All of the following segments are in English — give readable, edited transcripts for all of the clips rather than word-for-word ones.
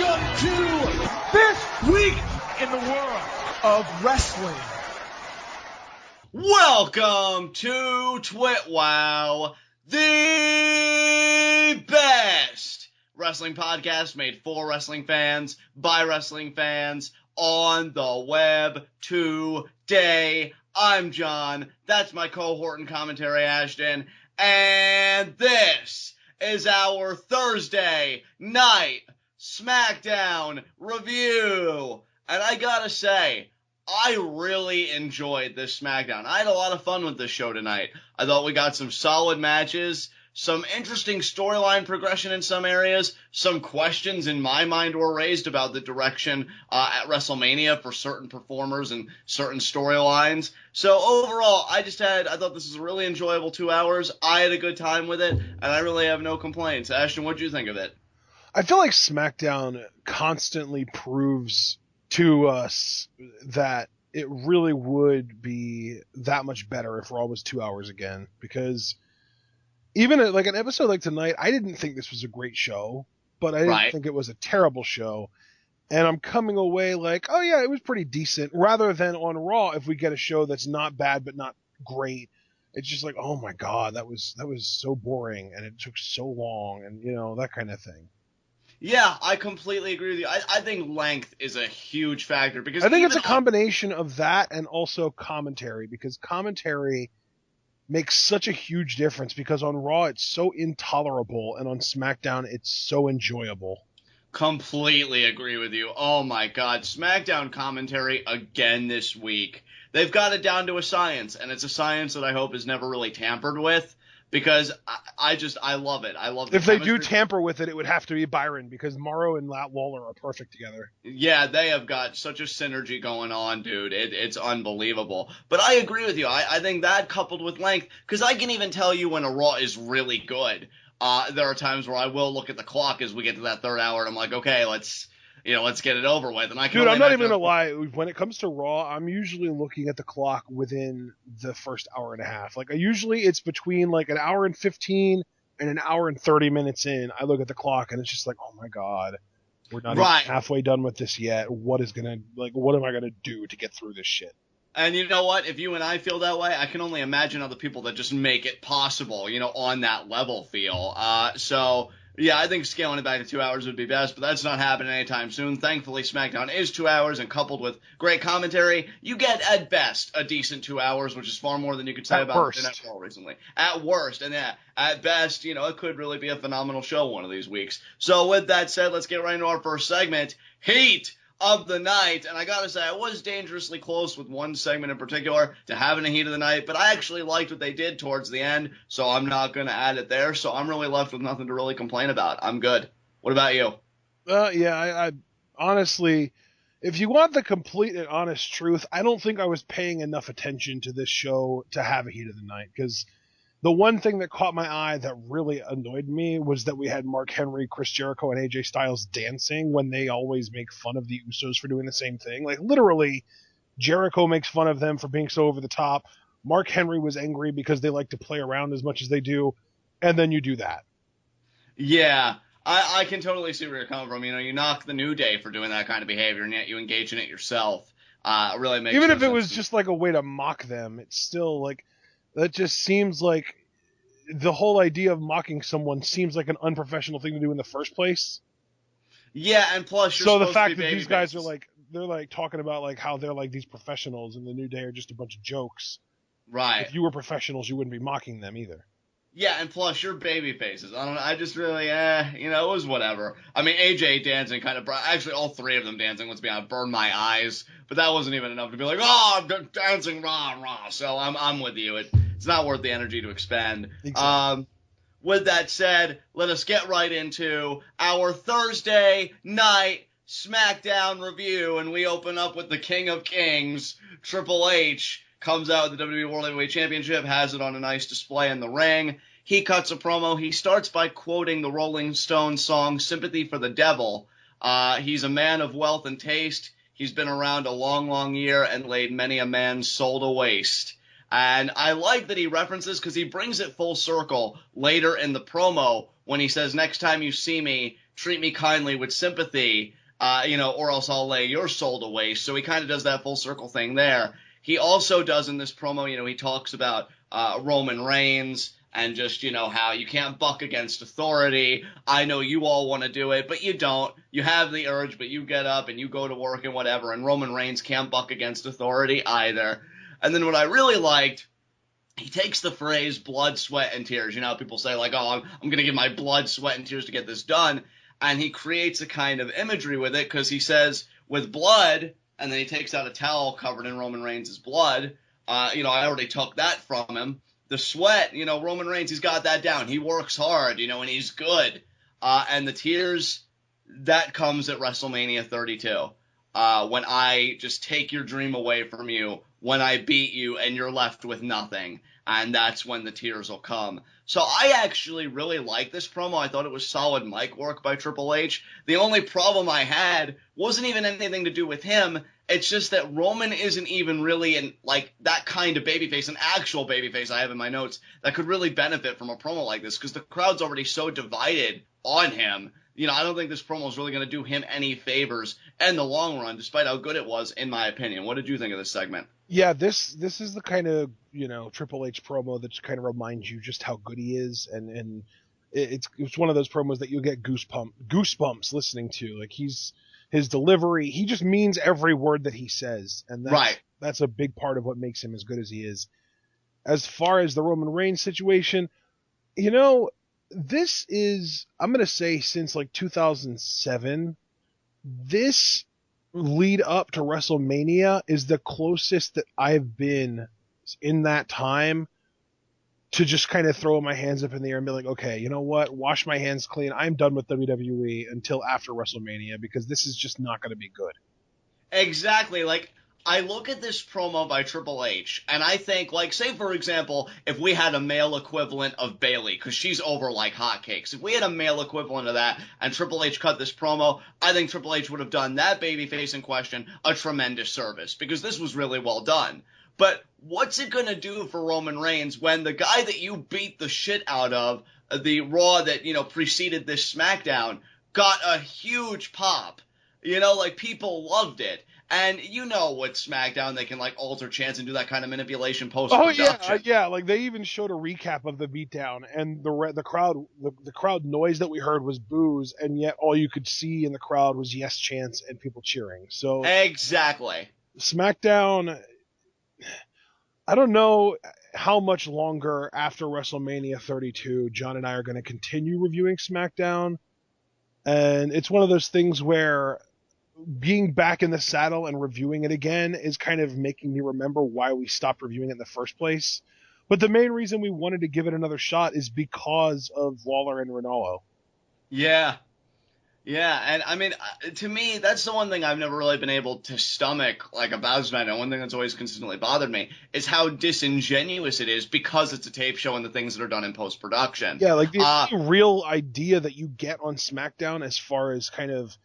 Welcome to this week in the world of wrestling. Welcome to TWitWoW, the best wrestling podcast made for wrestling fans, by wrestling fans, on the web today. I'm John, that's my cohort and commentary, Ashton, and this is our Thursday night Smackdown review. And I gotta say, I really enjoyed this Smackdown. I had a lot of fun with this show tonight. I thought we got some solid matches, some interesting storyline progression in some areas, some questions in my mind were raised about the direction at WrestleMania for certain performers and certain storylines. So overall, I thought this was a really enjoyable 2 hours. I had a good time with it, and I really have no complaints. Ashton, what did you think of it? I feel like SmackDown constantly proves to us that it really would be that much better if Raw was 2 hours again, because even like an episode like tonight, I didn't think this was a great show, but I didn't think it was a terrible show. And I'm coming away like, oh yeah, it was pretty decent, rather than on Raw, if we get a show that's not bad but not great, it's just like, oh my god, that was so boring and it took so long, and that kind of thing. Yeah, I completely agree with you. I think length is a huge factor, because I think it's a combination of that and also commentary, because commentary makes such a huge difference, because on Raw it's so intolerable and on SmackDown it's so enjoyable. Completely agree with you. Oh my god, SmackDown commentary again this week. They've got it down to a science, and it's a science that I hope is never really tampered with, because I love it. I love the If they do tamper with it, it would have to be Byron, because Morrow and Lawler are perfect together. Yeah, they have got such a synergy going on, dude. It's unbelievable. But I agree with you. I think that, coupled with length, because I can even tell you when a Raw is really good. There are times where I will look at the clock as we get to that third hour, and I'm like, okay, let's get it over with. And Dude, I'm not even gonna lie. When it comes to Raw, I'm usually looking at the clock within the first hour and a half. Like, usually it's between like an hour and 15 and an hour and 30 minutes in. I look at the clock and it's just like, oh my god, we're not even halfway done with this yet. What am I gonna do to get through this shit? And you know what? If you and I feel that way, I can only imagine other people that just make it possible, on that level feel. So yeah, I think scaling it back to 2 hours would be best, but that's not happening anytime soon. Thankfully, SmackDown is 2 hours, and coupled with great commentary, you get, at best, a decent 2 hours, which is far more than you could say about the NFL recently. At worst, and yeah, at best, it could really be a phenomenal show one of these weeks. So with that said, let's get right into our first segment, Heat of the Night. And I gotta say, I was dangerously close with one segment in particular to having a Heat of the Night, but I actually liked what they did towards the end, so I'm not gonna add it there. So I'm really left with nothing to really complain about. I'm good. What about you? I honestly, if you want the complete and honest truth, I don't think I was paying enough attention to this show to have a Heat of the Night, because the one thing that caught my eye that really annoyed me was that we had Mark Henry, Chris Jericho, and AJ Styles dancing when they always make fun of the Usos for doing the same thing. Like, literally, Jericho makes fun of them for being so over the top. Mark Henry was angry because they like to play around as much as they do, and then you do that. Yeah, I can totally see where you're coming from. You knock the New Day for doing that kind of behavior, and yet you engage in it yourself. Really makes Even if it was just like a way to mock them, it's still like, that just seems like the whole idea of mocking someone seems like an unprofessional thing to do in the first place. Yeah, and plus, so the fact that these guys are like, they're like talking about like how they're like these professionals and the New Day are just a bunch of jokes. Right. If you were professionals, you wouldn't be mocking them either. Yeah, and plus, you're baby faces. I don't know. I just really, it was whatever. I mean, AJ dancing kind of actually, all three of them dancing, let's be honest, burned my eyes. But that wasn't even enough to be like, oh, I'm dancing, rah. So I'm with you. It's not worth the energy to expend. Exactly. With that said, let us get right into our Thursday night SmackDown review. And we open up with the King of Kings, Triple H. Comes out with the WWE World Heavyweight Championship, has it on a nice display in the ring. He cuts a promo. He starts by quoting the Rolling Stones song, Sympathy for the Devil. He's a man of wealth and taste. He's been around a long, long year and laid many a man's soul to waste. And I like that he references, because he brings it full circle later in the promo when he says, next time you see me, treat me kindly with sympathy, or else I'll lay your soul to waste. So he kind of does that full circle thing there. He also does in this promo, he talks about Roman Reigns and just, how you can't buck against authority. I know you all want to do it, but you don't. You have the urge, but you get up and you go to work and whatever, and Roman Reigns can't buck against authority either. And then what I really liked, he takes the phrase blood, sweat, and tears. People say like, oh, I'm going to give my blood, sweat, and tears to get this done. And he creates a kind of imagery with it because he says, with blood, and then he takes out a towel covered in Roman Reigns' blood. I already took that from him. The sweat, Roman Reigns, he's got that down. He works hard, and he's good. And the tears, that comes at WrestleMania 32. When I just take your dream away from you, when I beat you and you're left with nothing. And that's when the tears will come. So I actually really like this promo. I thought it was solid mic work by Triple H. The only problem I had wasn't even anything to do with him. It's just that Roman isn't even really that kind of babyface, an actual babyface I have in my notes, that could really benefit from a promo like this because the crowd's already so divided on him. I don't think this promo is really going to do him any favors in the long run, despite how good it was, in my opinion. What did you think of this segment? Yeah, this is the kind of, Triple H promo that kind of reminds you just how good he is, and it's one of those promos that you'll get goosebumps listening to. Like his delivery, he just means every word that he says, and that's a big part of what makes him as good as he is. As far as the Roman Reigns situation, this is, I'm going to say, since 2007, this lead up to WrestleMania is the closest that I've been in that time to just kind of throw my hands up in the air and be like, okay, you know what? Wash my hands clean. I'm done with WWE until after WrestleMania because this is just not going to be good. Exactly. I look at this promo by Triple H, and I think, say, for example, if we had a male equivalent of Bayley, because she's over like hotcakes, if we had a male equivalent of that, and Triple H cut this promo, I think Triple H would have done that babyface in question a tremendous service, because this was really well done. But what's it going to do for Roman Reigns when the guy that you beat the shit out of, the Raw that, preceded this Smackdown, got a huge pop? People loved it. And with SmackDown, they can alter chants and do that kind of manipulation post-production. Oh yeah. They even showed a recap of the beatdown, and the crowd noise that we heard was boos, and yet all you could see in the crowd was yes chants and people cheering. So exactly. SmackDown, I don't know how much longer after WrestleMania 32 John and I are going to continue reviewing SmackDown, and it's one of those things where being back in the saddle and reviewing it again is kind of making me remember why we stopped reviewing it in the first place. But the main reason we wanted to give it another shot is because of Lawler and Ronaldo. Yeah. Yeah, and I mean, to me, that's the one thing I've never really been able to stomach, about SmackDown. One thing that's always consistently bothered me is how disingenuous it is because it's a tape show and the things that are done in post-production. Yeah, the real idea that you get on SmackDown as far as kind of,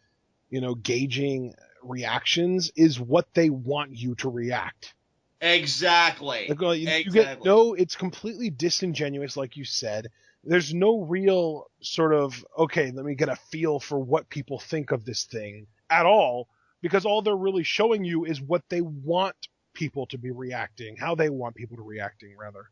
gauging reactions is what they want you to react. Exactly. It's completely disingenuous, like you said. There's no real sort of, okay, let me get a feel for what people think of this thing at all, because all they're really showing you is what they want people to be reacting, how they want people to reacting, rather.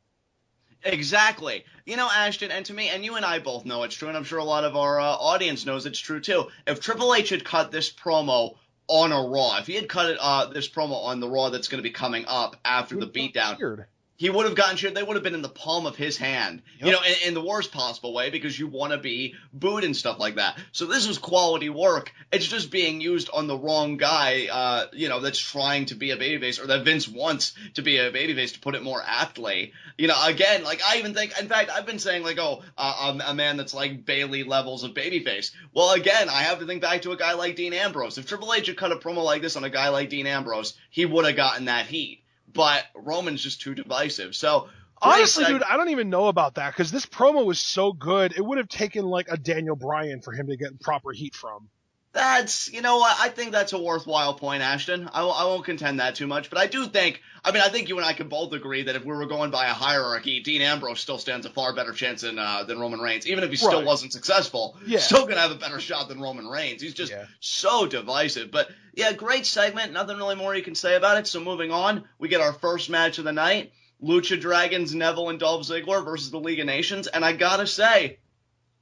Exactly. Ashton, and to me, and you and I both know it's true, and I'm sure a lot of our audience knows it's true too. If Triple H had cut this promo on a Raw, if he had cut this promo on the Raw that's going to be coming up after the beatdown, he would have gotten cheered. They would have been in the palm of his hand, yep. In the worst possible way, because you want to be booed and stuff like that. So this was quality work. It's just being used on the wrong guy, that's trying to be a babyface, or that Vince wants to be a babyface, to put it more aptly. Again, I even think, in fact, I've been saying, a man that's like Bayley levels of babyface. Well, again, I have to think back to a guy like Dean Ambrose. If Triple H had cut a promo like this on a guy like Dean Ambrose, he would have gotten that heat. But Roman's just too divisive. So honestly, dude, I don't even know about that, because this promo was so good, it would have taken a Daniel Bryan for him to get proper heat from. That's, you know what, I think that's a worthwhile point, Ashton. I won't contend that too much, but I do think, I think you and I can both agree that if we were going by a hierarchy, Dean Ambrose still stands a far better chance than Roman Reigns. Even if he still wasn't successful, still going to have a better shot than Roman Reigns. He's just so divisive. But yeah, great segment. Nothing really more you can say about it. So moving on, we get our first match of the night. Lucha Dragons, Neville and Dolph Ziggler versus the League of Nations. And I gotta say,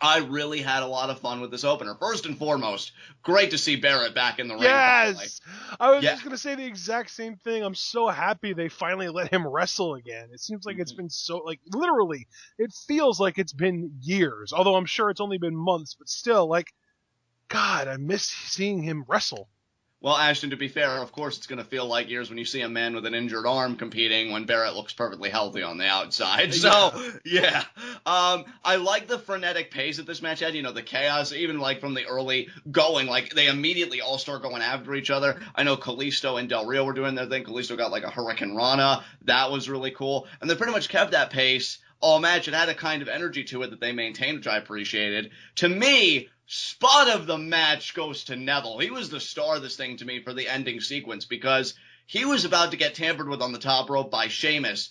I really had a lot of fun with this opener. First and foremost, great to see Barrett back in the ring. Yes! I was just going to say the exact same thing. I'm so happy they finally let him wrestle again. It seems like it's been so, like, literally, it feels like it's been years. Although I'm sure it's only been months, but still, like, God, I miss seeing him wrestle. Well, Ashton, to be fair, of course it's going to feel like years when you see a man with an injured arm competing when Barrett looks perfectly healthy on the outside. So, yeah. I like the frenetic pace that this match had, you know, the chaos, even like from the early going, like they immediately all start going after each other. I know Kalisto and Del Rio were doing their thing. Kalisto got like a Hurricane Rana. That was really cool. And they pretty much kept that pace all match. It had a kind of energy to it that they maintained, which I appreciated. To me, spot of the match goes to Neville. He was the star of this thing to me for the ending sequence because he was about to get tampered with on the top rope by Sheamus.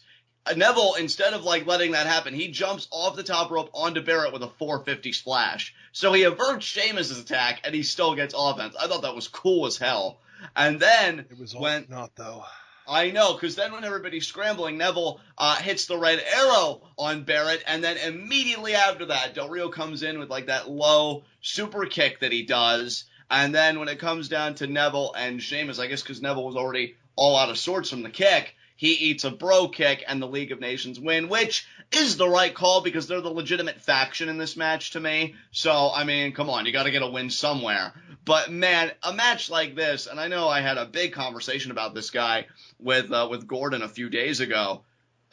Neville, instead of like letting that happen, he jumps off the top rope onto Barrett with a 450 splash. So he averts Sheamus's attack and he still gets offense. I thought that was cool as hell. And then it was all not though. I know, because then when everybody's scrambling, Neville hits the red arrow on Barrett, and then immediately after that, Del Rio comes in with like that low super kick that he does, and then when it comes down to Neville and Sheamus, I guess because Neville was already all out of sorts from the kick, he eats a bro kick, and the League of Nations win, which is the right call because they're the legitimate faction in this match to me. So, I mean, come on, you got to get a win somewhere. But man, a match like this, and I know I had a big conversation about this guy with Gordon a few days ago.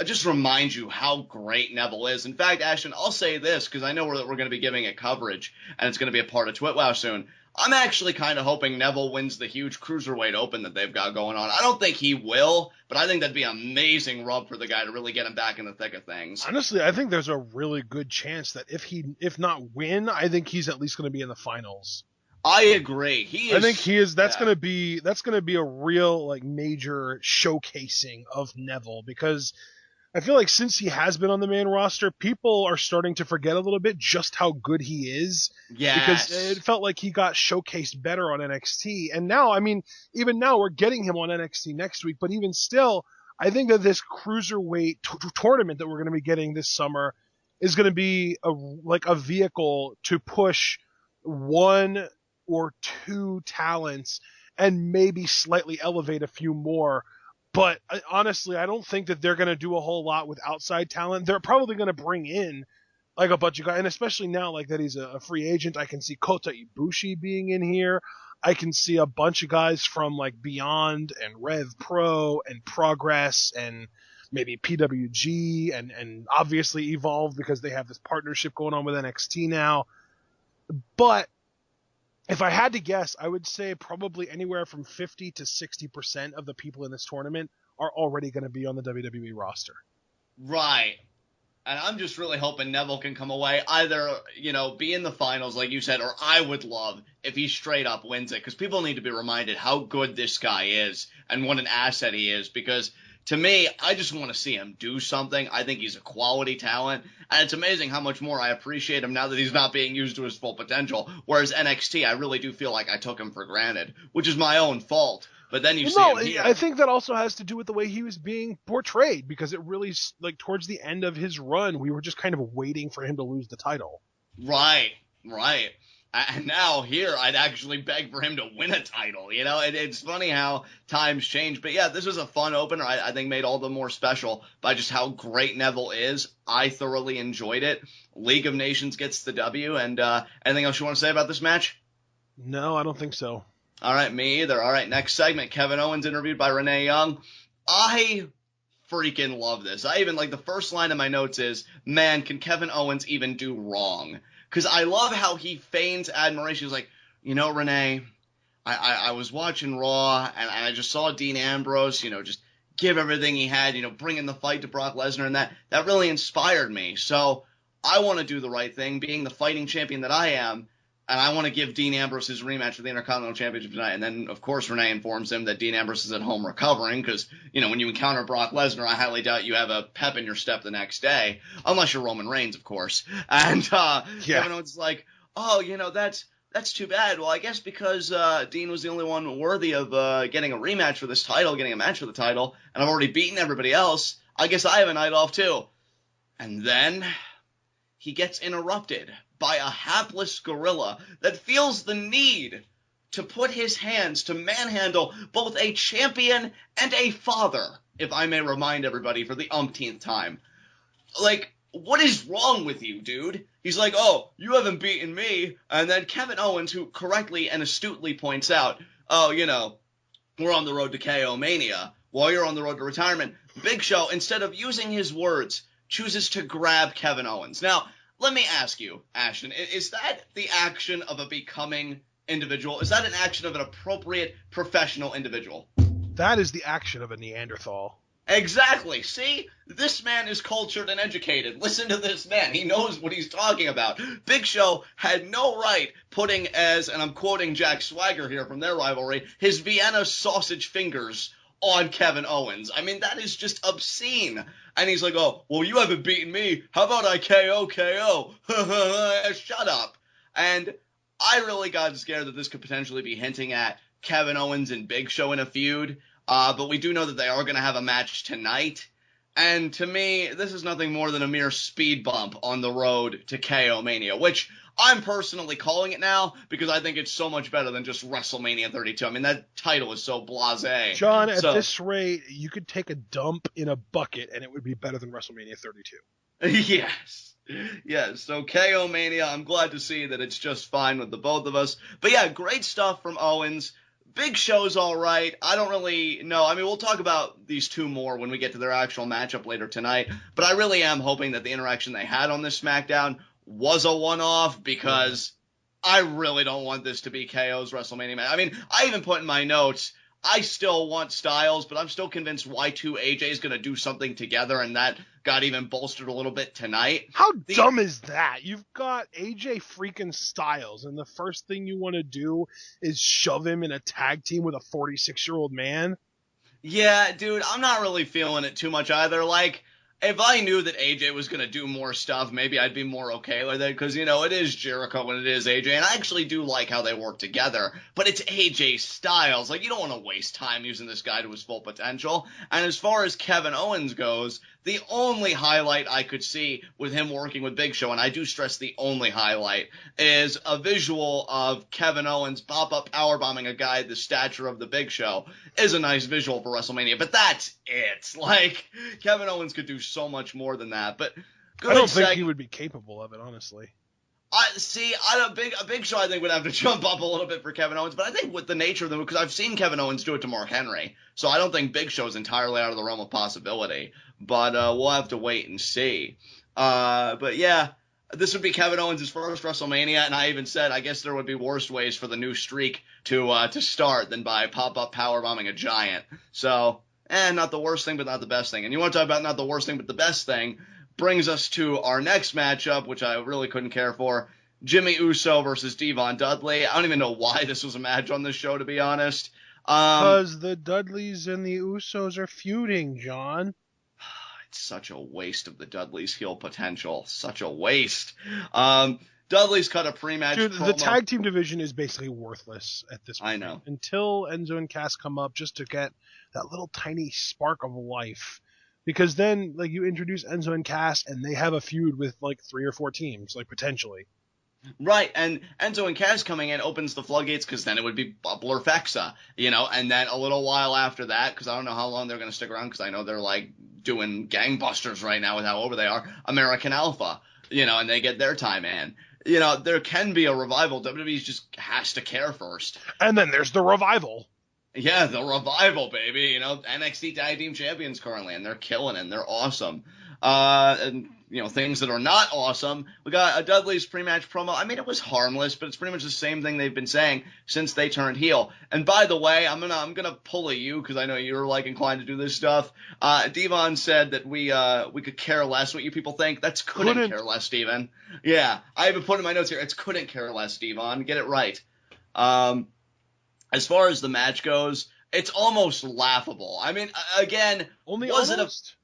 I just remind you how great Neville is. In fact, Ashton, I'll say this because I know we're going to be giving it coverage, and it's going to be a part of TWitWoW soon. I'm actually kind of hoping Neville wins the huge Cruiserweight Open that they've got going on. I don't think he will, but I think that'd be an amazing rub for the guy to really get him back in the thick of things. Honestly, I think there's a really good chance that if not win, I think he's at least going to be in the finals. I agree. I think he is. That's going to be a real like major showcasing of Neville because I feel like since he has been on the main roster, people are starting to forget a little bit just how good he is. Yes. Because it felt like he got showcased better on NXT. And now, I mean, even now we're getting him on NXT next week. But even still, I think that this Cruiserweight tournament that we're going to be getting this summer is going to be a vehicle to push one or two talents and maybe slightly elevate a few more. But honestly, I don't think that they're going to do a whole lot with outside talent. They're probably going to bring in like a bunch of guys, and especially now like that he's a free agent, I can see Kota Ibushi being in here. I can see a bunch of guys from like Beyond and Rev Pro and Progress and maybe PWG and obviously Evolve because they have this partnership going on with NXT now. But if I had to guess, I would say probably anywhere from 50 to 60% of the people in this tournament are already going to be on the WWE roster. Right. And I'm just really hoping Neville can come away, either, you know, be in the finals, like you said, or I would love if he straight up wins it, because people need to be reminded how good this guy is and what an asset he is, because to me, I just want to see him do something. I think he's a quality talent, and it's amazing how much more I appreciate him now that he's not being used to his full potential, whereas NXT, I really do feel like I took him for granted, which is my own fault. But then you see him here. I think that also has to do with the way he was being portrayed, because it really, like, towards the end of his run, we were just kind of waiting for him to lose the title. Right. And now here, I'd actually beg for him to win a title. You know, it's funny how times change. But yeah, this was a fun opener. I think made all the more special by just how great Neville is. I thoroughly enjoyed it. League of Nations gets the W. And anything else you want to say about this match? No, I don't think so. All right, me either. All right, next segment. Kevin Owens interviewed by Renee Young. I freaking love this. I even, like, the first line of my notes is, man, can Kevin Owens even do wrong? Because I love how he feigns admiration. He's like, you know, Renee, I was watching Raw, and I just saw Dean Ambrose, you know, just give everything he had, you know, bring in the fight to Brock Lesnar, and that really inspired me. So I want to do the right thing, being the fighting champion that I am. and I want to give Dean Ambrose his rematch for the Intercontinental Championship tonight. And then, of course, Renee informs him that Dean Ambrose is at home recovering because, when you encounter Brock Lesnar, I highly doubt you have a pep in your step the next day, unless you're Roman Reigns, of course. And Kevin Owens is like, oh, that's too bad. Well, I guess because Dean was the only one worthy of getting a rematch for this title, getting a match for the title, and I've already beaten everybody else, I guess I have a night off too. And then he gets interrupted by a hapless gorilla that feels the need to put his hands to manhandle both a champion and a father, if I may remind everybody for the umpteenth time. Like, what is wrong with you, dude? He's like, oh, you haven't beaten me. And then Kevin Owens, who correctly and astutely points out, oh, we're on the road to KO Mania while you're on the road to retirement. Big Show, instead of using his words, chooses to grab Kevin Owens. Now, let me ask you, Ashton, is that the action of a becoming individual? Is that an action of an appropriate professional individual? That is the action of a Neanderthal. Exactly. See? This man is cultured and educated. Listen to this man. He knows what he's talking about. Big Show had no right putting as, and I'm quoting Jack Swagger here from their rivalry, his Vienna sausage fingers on Kevin Owens. I mean, that is just obscene. And he's like, oh, well, you haven't beaten me. How about I KO? Shut up. And I really got scared that this could potentially be hinting at Kevin Owens and Big Show in a feud. But we do know that they are going to have a match tonight. And to me, this is nothing more than a mere speed bump on the road to KO Mania, which I'm personally calling it now because I think it's so much better than just WrestleMania 32. I mean, that title is so blasé. John, at this rate, you could take a dump in a bucket and it would be better than WrestleMania 32. Yes. So KO Mania, I'm glad to see that it's just fine with the both of us. But yeah, great stuff from Owens. Big Show's all right. I don't really know. I mean, we'll talk about these two more when we get to their actual matchup later tonight. But I really am hoping that the interaction they had on this SmackDown was a one-off because I really don't want this to be KO's WrestleMania match. I mean, I even put in my notes, I still want Styles, but I'm still convinced Y2 AJ is going to do something together, and that got even bolstered a little bit tonight. How dumb is that? You've got AJ freaking Styles, and the first thing you want to do is shove him in a tag team with a 46-year-old man? Yeah, dude, I'm not really feeling it too much either. Like, if I knew that AJ was going to do more stuff, maybe I'd be more okay with it because, it is Jericho and it is AJ, and I actually do like how they work together, but it's AJ Styles. Like, you don't want to waste time using this guy to his full potential. And as far as Kevin Owens goes, the only highlight I could see with him working with Big Show, and I do stress the only highlight, is a visual of Kevin Owens pop-up powerbombing a guy the stature of the Big Show is a nice visual for WrestleMania, but that's it. Like, Kevin Owens could do so much more than that, but I don't think he would be capable of it, honestly. A Big Show, I think, would have to jump up a little bit for Kevin Owens, but I think with the nature of them, because I've seen Kevin Owens do it to Mark Henry, so I don't think Big Show is entirely out of the realm of possibility, but we''ll have to wait and see. But yeah, this would be Kevin Owens' first WrestleMania, and I even said I guess there would be worse ways for the new streak to start than by pop-up powerbombing a giant. So, not the worst thing, but not the best thing. And you want to talk about not the worst thing, but the best thing, brings us to our next matchup, which I really couldn't care for. Jimmy Uso versus Devon Dudley. I don't even know why this was a match on this show, to be honest. Because the Dudleys and the Usos are feuding, John. It's such a waste of the Dudleys' heel potential. Such a waste. Dudley's cut a pre-match promo. The tag team division is basically worthless at this point. I know. Until Enzo and Cass come up just to get that little tiny spark of life. Because then, you introduce Enzo and Cass, and they have a feud with, 3 or 4 teams, potentially. Right, and Enzo and Cass coming in opens the floodgates, because then it would be Bubbler Fexa, and then a little while after that, because I don't know how long they're going to stick around, because I know they're, doing gangbusters right now with how over they are, American Alpha, and they get their time in. There can be a revival. WWE just has to care first. And then there's the revival. Yeah, the revival, baby. NXT Tag Team Champions currently, and they're killing it. And they're awesome. And things that are not awesome. We got a Dudley's pre-match promo. I mean, it was harmless, but it's pretty much the same thing they've been saying since they turned heel. And by the way, I'm gonna pull at you because I know you're like inclined to do this stuff. Devon said that we could care less what you people think. That's couldn't care less, Steven. Yeah, I even put in my notes here. It's couldn't care less, Devon. Get it right. As far as the match goes, it's almost laughable. I mean, again, only was almost.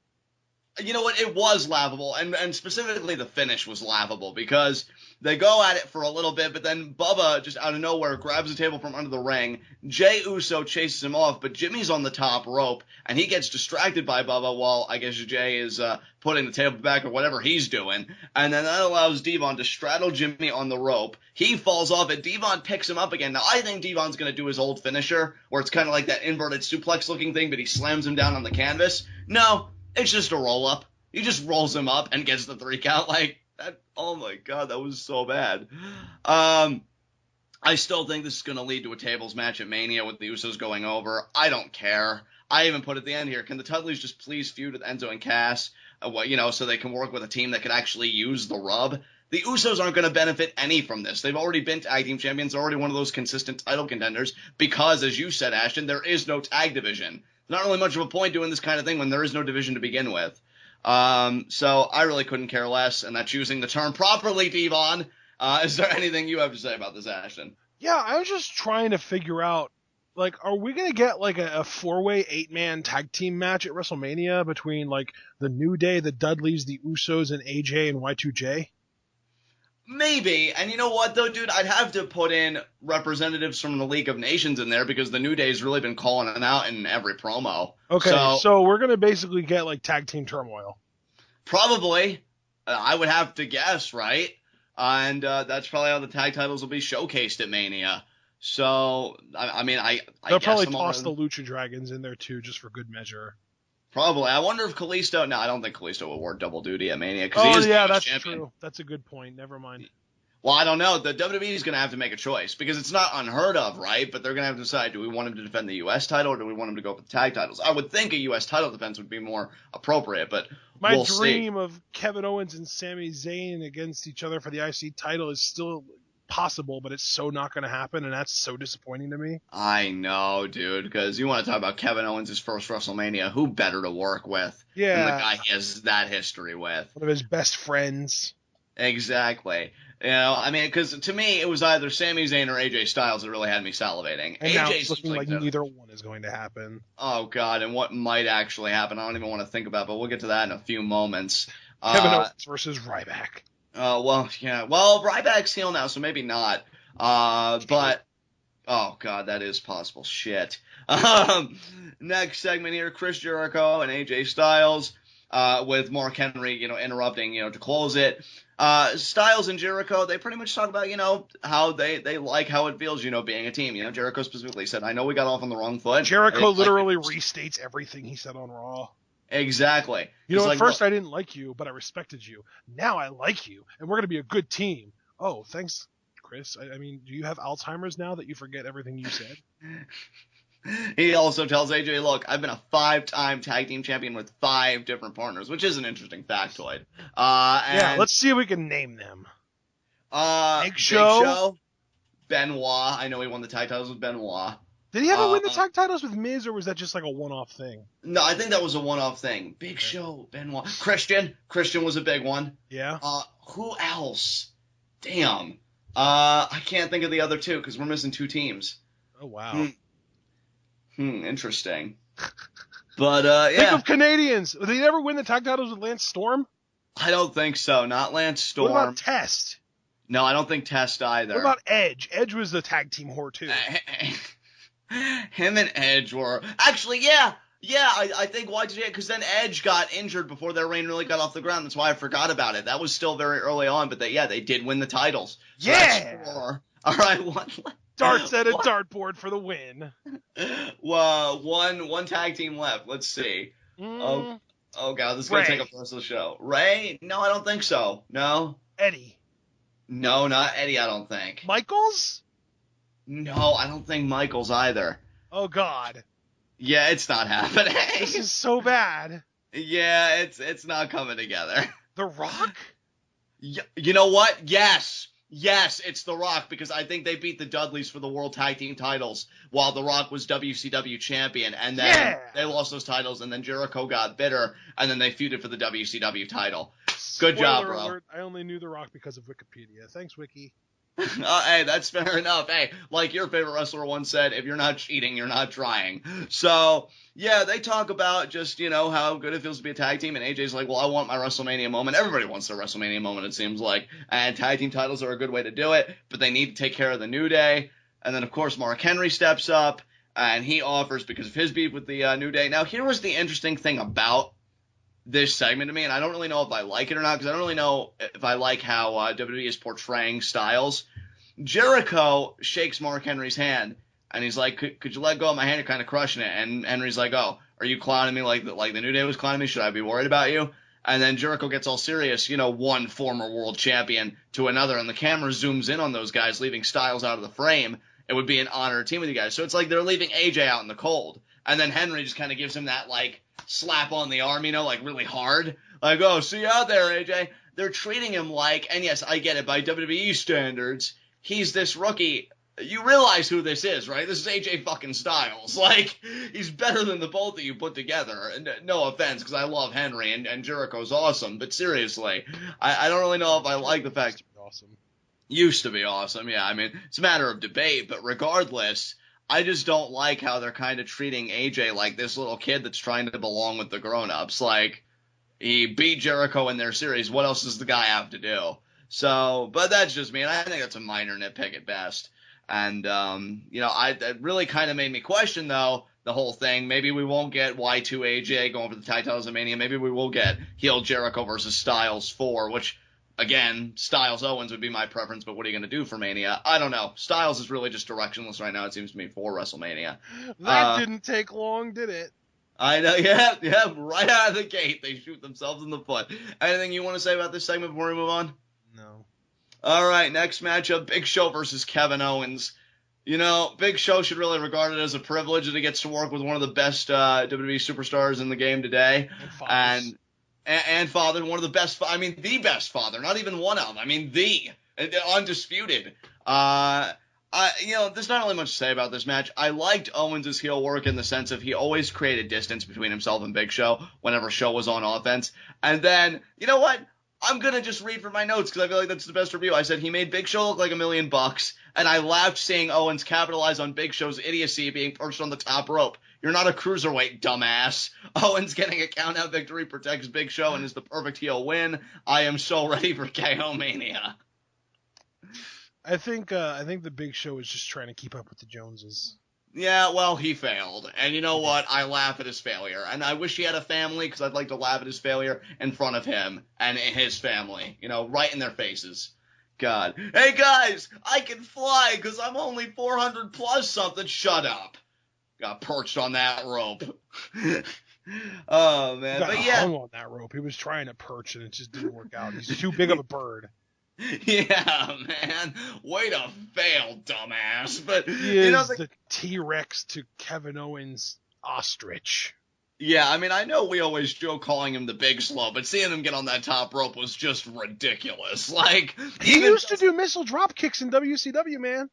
You know what? It was laughable, and specifically the finish was laughable because they go at it for a little bit, but then Bubba just out of nowhere grabs the table from under the ring. Jey Uso chases him off, but Jimmy's on the top rope, and he gets distracted by Bubba while I guess Jey is putting the table back or whatever he's doing, and then that allows Devon to straddle Jimmy on the rope. He falls off, and Devon picks him up again. Now, I think Devon's going to do his old finisher, where it's kind of like that inverted suplex-looking thing, but he slams him down on the canvas. No. It's just a roll-up. He just rolls him up and gets the 3 count. Like, that, oh my god, that was so bad. I still think this is going to lead to a tables match at Mania with the Usos going over. I don't care. I even put at the end here, can the Dudleys just please feud with Enzo and Cass, so they can work with a team that could actually use the rub? The Usos aren't going to benefit any from this. They've already been tag team champions. They're already one of those consistent title contenders because, as you said, Ashton, there is no tag division. Not really much of a point doing this kind of thing when there is no division to begin with. So I really couldn't care less, and that's using the term properly, Devon. Is there anything you have to say about this, Ashton? Yeah, I was just trying to figure out, like, are we going to get, like, a 4-way, 8-man tag team match at WrestleMania between, like, the New Day, the Dudleys, the Usos, and AJ and Y2J? Maybe, and you know what, though, dude? I'd have to put in representatives from the League of Nations in there because the New Day's really been calling it out in every promo. Okay, so we're going to basically get, like, tag team turmoil. Probably. I would have to guess, right? And that's probably how the tag titles will be showcased at Mania. So, I mean, I They'll guess probably toss the Lucha Dragons in there, too, just for good measure. Probably. I wonder if Kalisto... No, I don't think Kalisto will work double duty at Mania. He is that's champion. True. That's a good point. Never mind. Well, I don't know. The WWE is going to have to make a choice because it's not unheard of, right? But they're going to have to decide, do we want him to defend the U.S. title or do we want him to go for the tag titles? I would think a U.S. title defense would be more appropriate, but we'll see. My dream of Kevin Owens and Sami Zayn against each other for the IC title is still possible, but it's so not going to happen, and that's so disappointing to me. I know, dude, because you want to talk about Kevin Owens' first WrestleMania. Who better to work with than the guy he has that history with? One of his best friends. Exactly. You know, I mean, because to me, it was either Sami Zayn or AJ Styles that really had me salivating. And AJ's now it's looking like neither one is going to happen. Oh, God, and what might actually happen, I don't even want to think about, but we'll get to that in a few moments. Kevin Owens versus Ryback. Well, yeah. Well, Ryback's heel now, so maybe not. But, oh, God, that is possible. Shit. Next segment here, Chris Jericho and AJ Styles, with Mark Henry, interrupting, to close it. Styles and Jericho, they pretty much talk about, how they like how it feels, being a team. Jericho specifically said, I know we got off on the wrong foot. Jericho literally restates everything he said on Raw. Exactly. At first I didn't like you, but I respected you. Now I like you, and we're going to be a good team. Oh, thanks, Chris. I mean, do you have Alzheimer's now that you forget everything you said? He also tells AJ, look, I've been a 5-time tag team champion with 5 different partners, which is an interesting factoid. Yeah, let's see if we can name them. Big Show, Benoit. I know he won the tag titles with Benoit. Did he ever win the tag titles with Miz, or was that just like a one-off thing? No, I think that was a one-off thing. Big Show, Benoit. Christian was a big one. Yeah. Who else? Damn. I can't think of the other 2 because we're missing 2 teams. Oh, wow. Interesting. But, yeah. Think of Canadians. Did they ever win the tag titles with Lance Storm? I don't think so. Not Lance Storm. What about Test? No, I don't think Test either. What about Edge? Edge was the tag team whore, too. Him and Edge were... Actually, yeah. Yeah, I think Y2J, because then Edge got injured before their reign really got off the ground. That's why I forgot about it. That was still very early on, but they did win the titles. So yeah! That's 4. All right, one... Darts at a dartboard for the win. Well, one tag team left. Let's see. Oh, God, this is going to take a personal show. Ray? No, I don't think so. No? Eddie? No, not Eddie, I don't think. Michaels? No, I don't think Michaels either. Oh, God. Yeah, it's not happening. This is so bad. Yeah, it's not coming together. The Rock? You know what? Yes, it's The Rock, because I think they beat the Dudleys for the World Tag Team titles while The Rock was WCW champion, and then they lost those titles, and then Jericho got bitter, and then they feuded for the WCW title. Good job, bro. Alert, I only knew The Rock because of Wikipedia. Thanks, Wiki. Hey, that's fair enough. Hey, like your favorite wrestler once said, if you're not cheating, you're not trying. So, yeah, they talk about just, how good it feels to be a tag team, and AJ's like, well, I want my WrestleMania moment. Everybody wants their WrestleMania moment, it seems like, and tag team titles are a good way to do it, but they need to take care of the New Day. And then, of course, Mark Henry steps up, and he offers because of his beef with the New Day. Now, here was the interesting thing about this segment to me, and I don't really know if I like it or not, because I don't really know if I like how WWE is portraying Styles. Jericho shakes Mark Henry's hand, and he's like, could you let go of my hand? You're kind of crushing it. And Henry's like, oh, are you clowning me like the New Day was clowning me? Should I be worried about you? And then Jericho gets all serious, one former world champion to another, and the camera zooms in on those guys, leaving Styles out of the frame. It would be an honor to team with you guys. So it's like they're leaving AJ out in the cold. And then Henry just kind of gives him that, slap on the arm, really hard. Like, oh, see you out there, AJ. They're treating him like, and yes, I get it, by WWE standards, he's this rookie. You realize who this is, right? This is AJ fucking Styles. He's better than the both of you put together. And no offense, because I love Henry, and Jericho's awesome. But seriously, I don't really know if I like the fact. Awesome. Used to be awesome, yeah. I mean, it's a matter of debate, but regardless, I just don't like how they're kind of treating AJ like this little kid that's trying to belong with the grown-ups. He beat Jericho in their series. What else does the guy have to do? So, but that's just me, and I think that's a minor nitpick at best. And, it really kind of made me question, though, the whole thing. Maybe we won't get Y2 AJ going for the tag titles of Mania. Maybe we will get heel Jericho versus Styles 4, which, again, Styles Owens would be my preference, but what are you going to do for Mania? I don't know. Styles is really just directionless right now, it seems to me, for WrestleMania. That didn't take long, did it? I know, yeah, right out of the gate, they shoot themselves in the foot. Anything you want to say about this segment before we move on? No. All right, next matchup, Big Show versus Kevin Owens. Big Show should really regard it as a privilege that he gets to work with one of the best WWE superstars in the game today. And father, one of the best, the best father, not even one of, the undisputed. There's not really much to say about this match. I liked Owens' heel work in the sense of he always created distance between himself and Big Show whenever Show was on offense. And then, you know what? I'm going to just read from my notes because I feel like that's the best review. I said he made Big Show look like $1 million, and I laughed seeing Owens capitalize on Big Show's idiocy being perched on the top rope. You're not a cruiserweight, dumbass. Owens getting a count-out victory protects Big Show and is the perfect heel win. I am so ready for KO Mania. I think the Big Show is just trying to keep up with the Joneses. Yeah, well, he failed. And you know what? I laugh at his failure. And I wish he had a family, because I'd like to laugh at his failure in front of him and his family. Right in their faces. God. Hey, guys! I can fly, because I'm only 400 plus something. Shut up. Got perched on that rope. Oh, man. Got hung on that rope. He was trying to perch, and it just didn't work out. He's too big of a bird. Yeah, man. Way to fail, dumbass. But he is the T-Rex to Kevin Owens' ostrich. Yeah, I know we always joke calling him the Big Slow, but seeing him get on that top rope was just ridiculous. He used to do missile drop kicks in WCW, man.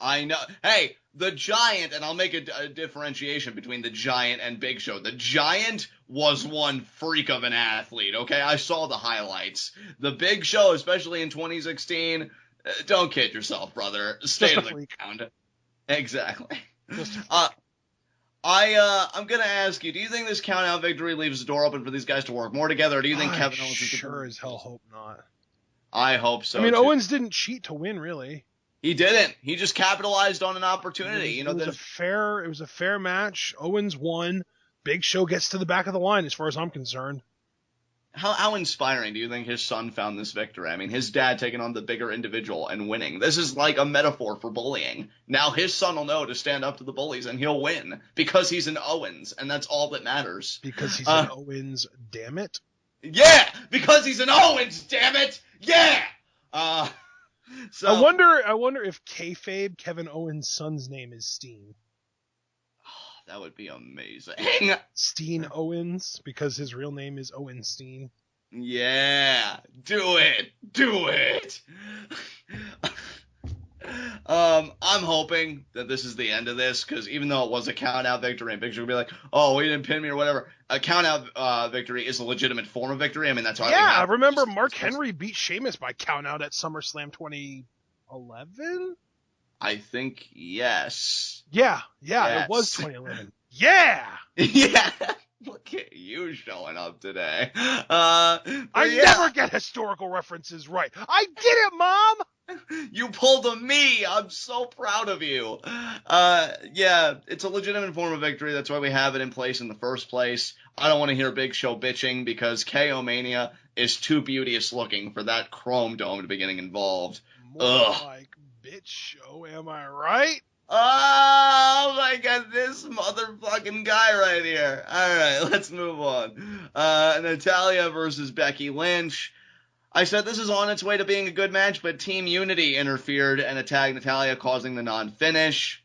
I know. Hey, the Giant, and I'll make a differentiation between the Giant and Big Show. The Giant was one freak of an athlete, okay? I saw the highlights. The Big Show, especially in 2016, don't kid yourself, brother. Stay to the ground. Exactly. I'm going to ask you, do you think this count-out victory leaves the door open for these guys to work more together, or do you think Kevin Owens is sure as hell hope not. I hope so, too. Owens didn't cheat to win, really. He didn't. He just capitalized on an opportunity. It was a fair match. Owens won. Big Show gets to the back of the line, as far as I'm concerned. How inspiring do you think his son found this victory? His dad taking on the bigger individual and winning. This is like a metaphor for bullying. Now his son will know to stand up to the bullies, and he'll win because he's an Owens, and that's all that matters. Because he's an Owens, damn it. Yeah, because he's an Owens, damn it. Yeah. So I wonder if kayfabe Kevin Owens' son's name is Steen. Oh, that would be amazing. Steen Owens, because his real name is Owen Steen. Yeah, do it. I'm hoping that this is the end of this, because even though it was a count-out victory, and Big Show will be like, oh, we didn't pin me or whatever, a count-out victory is a legitimate form of victory. I mean, that's why we have remember Mark Henry beat Sheamus by count-out at SummerSlam 2011? I think, yes. Yeah, Yes. It was 2011. Yeah! Yeah! Look at you showing up today. I never get historical references right. I did it, Mom! You pulled a me. I'm so proud of you. Yeah, it's a legitimate form of victory. That's why we have it in place in the first place. I don't want to hear Big Show bitching, because KO Mania is too beauteous looking for that chrome dome to be getting involved. More like bitch show, am I right? Oh my god, this motherfucking guy right here. Alright, let's move on. Natalya versus Becky Lynch. I said this is on its way to being a good match, but Team Unity interfered and attacked Natalya, causing the non-finish.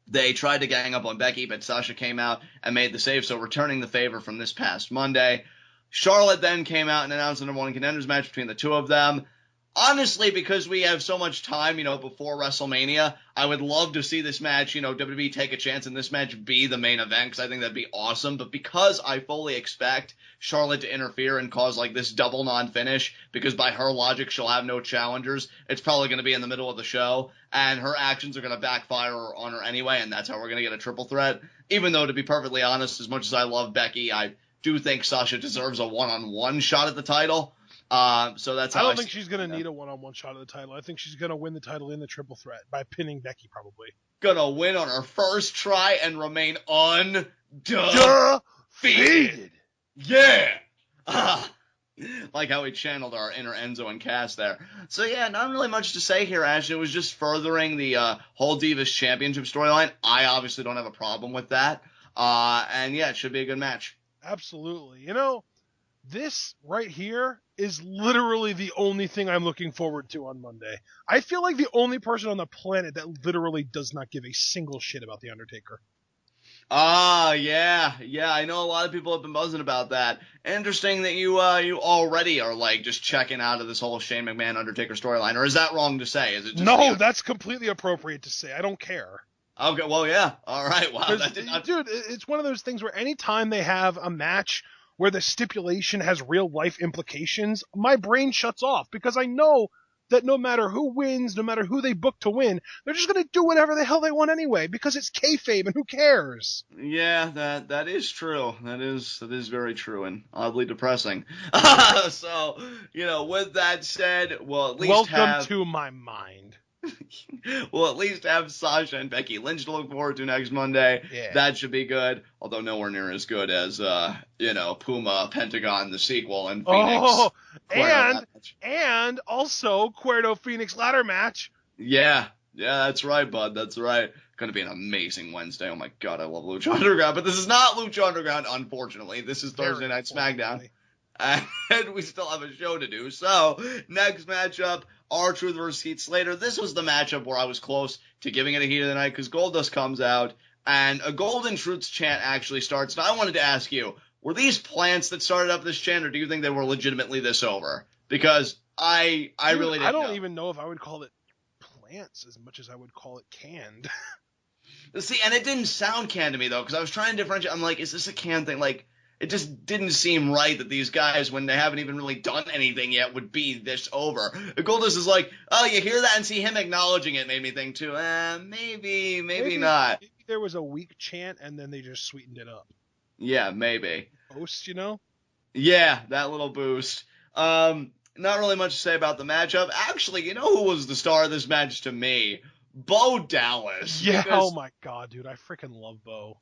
They tried to gang up on Becky, but Sasha came out and made the save, so returning the favor from this past Monday. Charlotte then came out and announced the number one contenders match between the two of them. Honestly, because we have so much time, before WrestleMania, I would love to see this match, WWE take a chance and this match be the main event, because I think that'd be awesome. But because I fully expect Charlotte to interfere and cause, this double non-finish, because by her logic, she'll have no challengers, it's probably going to be in the middle of the show, and her actions are going to backfire on her anyway, and that's how we're going to get a triple threat. Even though, to be perfectly honest, as much as I love Becky, I do think Sasha deserves a one-on-one shot at the title. So that's how I don't think she's going to need a one-on-one shot at the title. I think she's going to win the title in the triple threat by pinning Becky, probably. Gonna win on her first try and remain undefeated. Yeah! Like how we channeled our inner Enzo and Cass there. So yeah, not really much to say here, Ash. It was just furthering the whole Divas Championship storyline. I obviously don't have a problem with that. And yeah, it should be a good match. Absolutely. This right here is literally the only thing I'm looking forward to on Monday. I feel like the only person on the planet that literally does not give a single shit about The Undertaker. Yeah. I know a lot of people have been buzzing about that. Interesting that you already are just checking out of this whole Shane McMahon Undertaker storyline, or is that wrong to say? Is it just No, that's completely appropriate to say. I don't care. Okay, well, yeah. All right, wow. Dude, it's one of those things where anytime they have a match where the stipulation has real life implications, my brain shuts off, because I know that no matter who wins, no matter who they book to win, they're just going to do whatever the hell they want anyway, because it's kayfabe and who cares? Yeah, that is true. That is very true and oddly depressing. So, with that said, we'll at least Welcome to my mind. We'll at least have Sasha and Becky Lynch to look forward to next Monday. Yeah. That should be good, although nowhere near as good as, Puma, Pentagon, the sequel, and Phoenix. Oh, and also Cuerno Phoenix ladder match. Yeah, that's right, bud. That's right. Going to be an amazing Wednesday. Oh my god, I love Lucha Underground. But this is not Lucha Underground, unfortunately. This is Thursday Night Smackdown. And we still have a show to do. So, next matchup, R-Truth versus Heath Slater. This was the matchup where I was close to giving it a heat of the night, because Goldust comes out, and a Golden Truths chant actually starts. Now, I wanted to ask you, were these plants that started up this chant, or do you think they were legitimately this over? Because I really didn't know. I don't even know if I would call it plants as much as I would call it canned. See, and it didn't sound canned to me, though, because I was trying to differentiate. I'm like, is this a canned thing? It just didn't seem right that these guys, when they haven't even really done anything yet, would be this over. Goldust is like, oh, you hear that? And see him acknowledging it made me think, too, maybe not. Maybe there was a weak chant, and then they just sweetened it up. Yeah, maybe. Boost, Yeah, that little boost. Not really much to say about the matchup. Actually, who was the star of this match to me? Bo Dallas. Yeah, oh my god, dude, I freaking love Bo.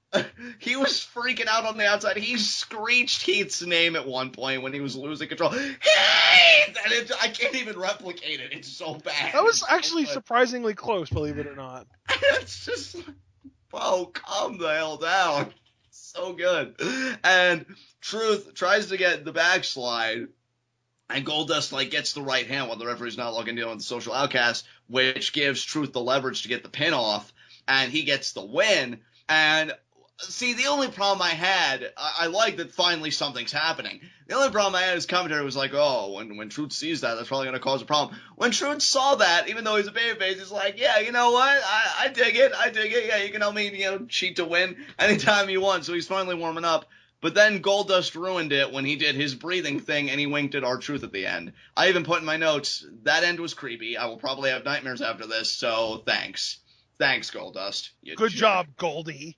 He was freaking out on the outside. He screeched Heath's name at one point when he was losing control. Heath! And I can't even replicate it. It's so bad. That was actually surprisingly close, believe it or not. It's just like, Bo, calm the hell down. So good. And Truth tries to get the backslide, and Goldust gets the right hand while the referee's not looking, dealing with the Social Outcast, which gives Truth the leverage to get the pin off, and he gets the win. And See, the only problem I had, I like that finally something's happening. The only problem I had is commentary was like, oh, when Truth sees that, that's probably going to cause a problem. When Truth saw that, even though he's a babyface, he's like, yeah, you know what? I dig it. Yeah, you can help me, cheat to win anytime you want. So he's finally warming up. But then Goldust ruined it when he did his breathing thing and he winked at R-Truth at the end. I even put in my notes, that end was creepy. I will probably have nightmares after this, so thanks. Thanks, Goldust. Good job, Goldie.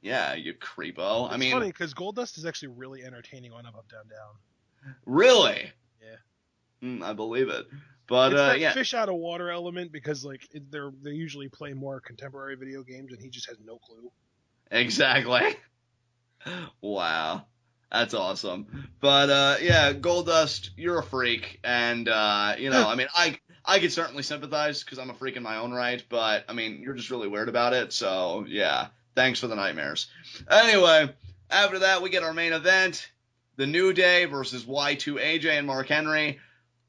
Yeah, you creepo. It's funny because Goldust is actually really entertaining on Up, Up, Down, Down. Really? Yeah. I believe it. But it's that fish out of water element because they usually play more contemporary video games and he just has no clue. Exactly. Wow. That's awesome. But Goldust, you're a freak, and I mean, I could certainly sympathize because I'm a freak in my own right, but I mean, you're just really weird about it, so yeah. Thanks for the nightmares. Anyway, after that, we get our main event. The New Day versus Y2AJ and Mark Henry.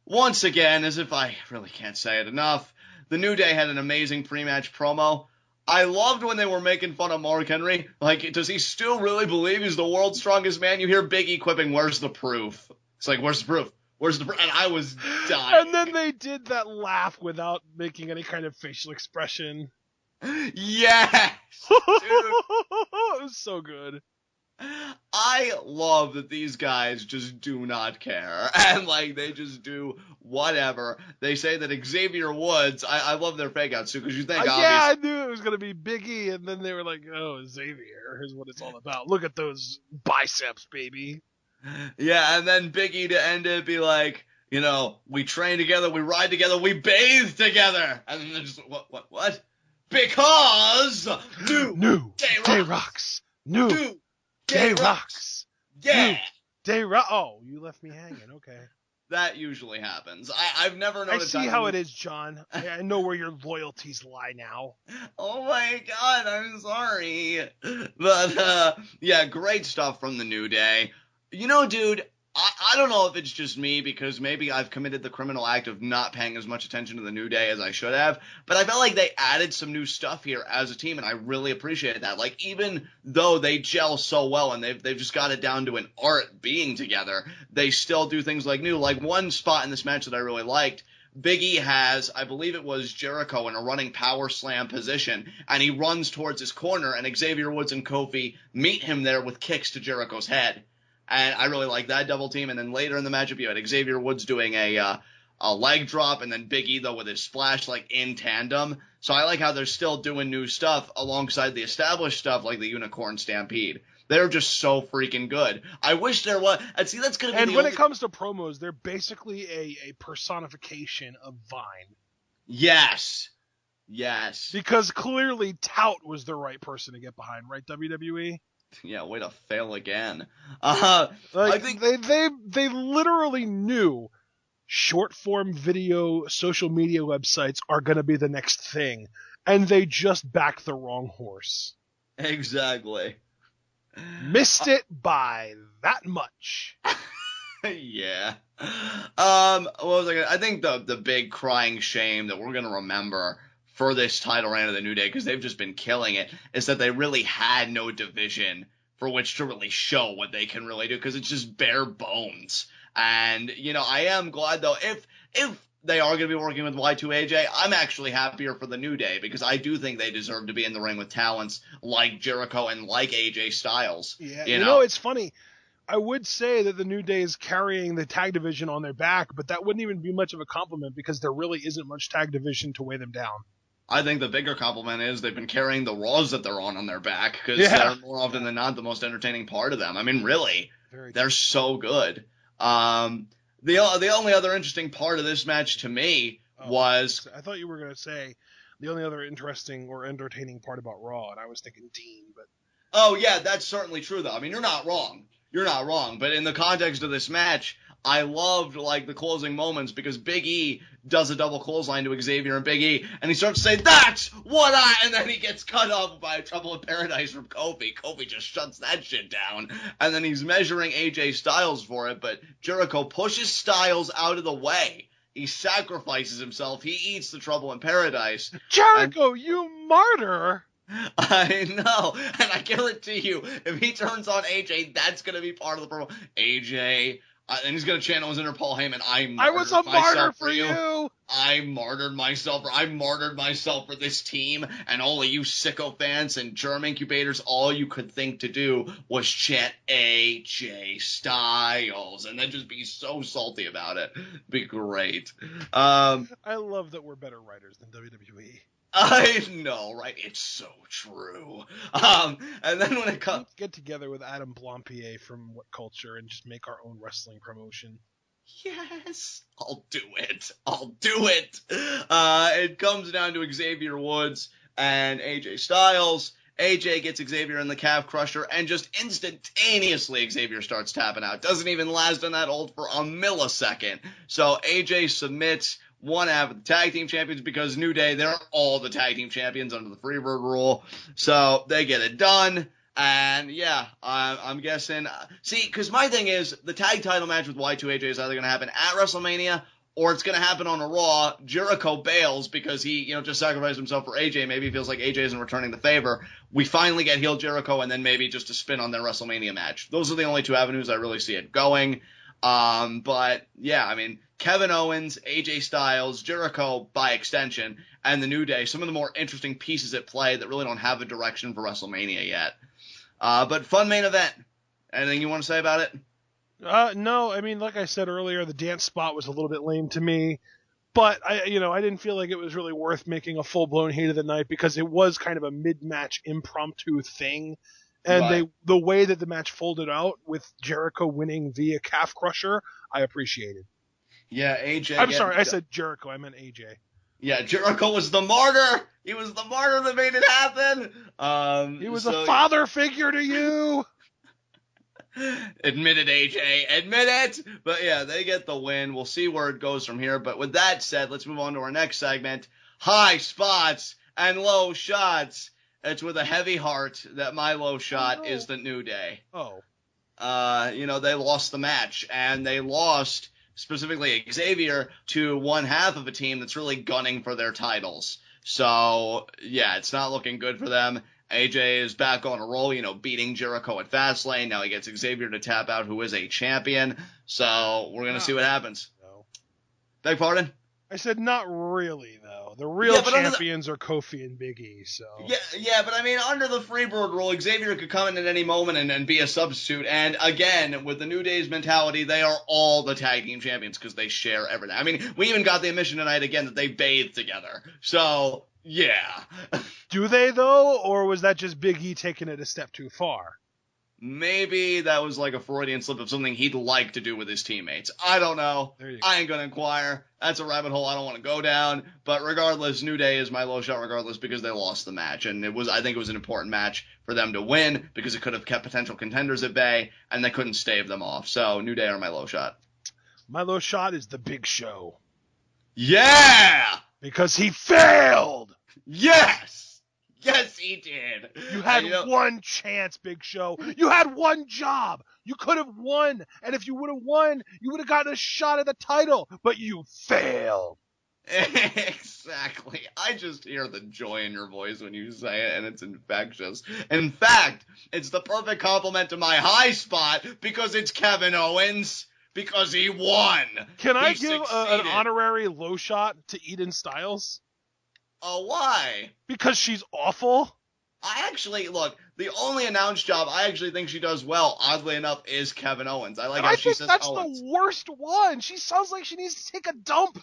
Once again, as if I really can't say it enough, the New Day had an amazing pre-match promo. I loved when they were making fun of Mark Henry. Like, does he still really believe he's the world's strongest man? You hear Big E quipping, where's the proof? It's like, where's the proof? Where's the proof? And I was dying. And then they did that laugh without making any kind of facial expression. Yes! Dude. It was so good. I love that these guys just do not care. And, they just do whatever. They say that Xavier Woods, I love their fake outs, too, because you think, obviously... Yeah, I knew it was going to be Big E, and then they were like, oh, Xavier, here's what it's all about. Look at those biceps, baby. Yeah, and then Big E to end it be like, we train together, we ride together, we bathe together. And then they're just, what? Because New Day Rocks. New Day Rocks. Yeah. Day Rocks. Oh, you left me hanging. Okay. That usually happens. I've never known. I see how it is, John. I know where your loyalties lie now. Oh my God, I'm sorry. But great stuff from the New Day. Dude, I don't know if it's just me because maybe I've committed the criminal act of not paying as much attention to the New Day as I should have, but I felt like they added some new stuff here as a team, and I really appreciated that. Even though they gel so well and they've just got it down to an art being together, they still do things new. One spot in this match that I really liked, Big E has, I believe it was Jericho in a running power slam position, and he runs towards his corner, and Xavier Woods and Kofi meet him there with kicks to Jericho's head. And I really like that double team. And then later in the matchup, you had Xavier Woods doing a leg drop, and then Big E, though, with his splash, in tandem. So I like how they're still doing new stuff alongside the established stuff, like the Unicorn Stampede. They're just so freaking good. I wish there was. And see, that's going to be. And when it comes to promos, they're basically a personification of Vine. Yes. Because clearly Tout was the right person to get behind, right, WWE? Yeah, way to fail again. I think they literally knew short form video social media websites are going to be the next thing, and they just backed the wrong horse. Exactly. Missed it by that much. Yeah. What was I think the big crying shame that we're going to remember for this title reign of the New Day, because they've just been killing it, is that they really had no division for which to really show what they can really do, because it's just bare bones. And, I am glad, though, if they are going to be working with Y2AJ, I'm actually happier for the New Day, because I do think they deserve to be in the ring with talents like Jericho and like AJ Styles. Yeah, it's funny. I would say that the New Day is carrying the tag division on their back, but that wouldn't even be much of a compliment, because there really isn't much tag division to weigh them down. I think the bigger compliment is they've been carrying the Raws that they're on their back, because they're more often than not the most entertaining part of them. I mean, really, they're so good. The only other interesting part of this match to me was... I thought you were going to say the only other interesting or entertaining part about Raw, and I was thinking Dean, but... Oh, yeah, that's certainly true, though. I mean, you're not wrong. But in the context of this match, I loved, the closing moments, because Big E does a double clothesline to Xavier and Big E, and he starts to say, that's what and then he gets cut off by a Trouble in Paradise from Kofi. Kofi just shuts that shit down, and then he's measuring AJ Styles for it, but Jericho pushes Styles out of the way. He sacrifices himself. He eats the Trouble in Paradise. Jericho, you martyr! I know, and I guarantee you, if he turns on AJ, that's gonna be part of the promo. AJ, and he's gonna channel his inner Paul Heyman. I was a martyr for you. I martyred myself for this team, and all of you sycophants and germ incubators, all you could think to do was chant AJ Styles, and then just be so salty about it. Be great. I love that we're better writers than WWE. I know, right? It's so true. And then when it comes, get together with Adam Blampier from What Culture and just make our own wrestling promotion. Yes, I'll do it. It comes down to Xavier Woods and AJ Styles. AJ gets Xavier in the calf crusher, and just instantaneously Xavier starts tapping out. Doesn't even last on that hold for a millisecond. So AJ submits one half of the tag team champions because New Day, they're all the tag team champions under the Freebird rule. So they get it done. And yeah, I'm guessing. See, because my thing is the tag title match with Y2AJ is either going to happen at WrestleMania or it's going to happen on a Raw. Jericho bails because he, just sacrificed himself for AJ. Maybe he feels like AJ isn't returning the favor. We finally get heel Jericho and then maybe just a spin on their WrestleMania match. Those are the only two avenues I really see it going. But yeah, I mean, Kevin Owens, AJ Styles, Jericho by extension, and the New Day, some of the more interesting pieces at play that really don't have a direction for WrestleMania yet. But fun main event. Anything you want to say about it? No, I mean, like I said earlier, the dance spot was a little bit lame to me, but I didn't feel like it was really worth making a full-blown heat of the night because it was kind of a mid-match impromptu thing, and Right. the way that the match folded out with Jericho winning via calf crusher, I appreciated. Yeah, AJ. I'm sorry, I said Jericho, I meant AJ. Yeah, Jericho was the martyr. He was the martyr that made it happen. He was a father figure to you. Admit it, AJ. Admit it. But yeah, they get the win. We'll see where it goes from here. But with that said, let's move on to our next segment. High spots and low shots. It's with a heavy heart that my low shot is the New Day. Oh. They lost the match, and they lost specifically Xavier to one half of a team that's really gunning for their titles. So, yeah, it's not looking good for them. AJ is back on a roll, beating Jericho at Fastlane. Now he gets Xavier to tap out, who is a champion. So we're going to see what happens. No. Beg pardon? I said not really, though. The real champions are Kofi and Big E, so... Yeah, but I mean, under the Freebird rule, Xavier could come in at any moment and be a substitute. And again, with the New Day's mentality, they are all the tag team champions because they share everything. I mean, we even got the admission tonight again that they bathe together. So, yeah. Do they, though? Or was that just Big E taking it a step too far? Maybe that was like a Freudian slip of something he'd like to do with his teammates. I don't know. I ain't going to inquire. That's a rabbit hole I don't want to go down. But regardless, New Day is my low shot regardless because they lost the match. And I think it was an important match for them to win because it could have kept potential contenders at bay and they couldn't stave them off. So New Day are my low shot. My low shot is the Big Show. Yeah! Because he failed! Yes! Yes, he did. You had one chance, Big Show. You had one job. You could have won. And if you would have won, you would have gotten a shot at the title. But you failed. Exactly. I just hear the joy in your voice when you say it, and it's infectious. In fact, it's the perfect compliment to my high spot because it's Kevin Owens. Because he won. Can I give an honorary low shot to Eden Styles? Oh, why? Because she's awful. Look, the only announced job I actually think she does well, oddly enough, is Kevin Owens. I like how she says Owens. That's the worst one. She sounds like she needs to take a dump.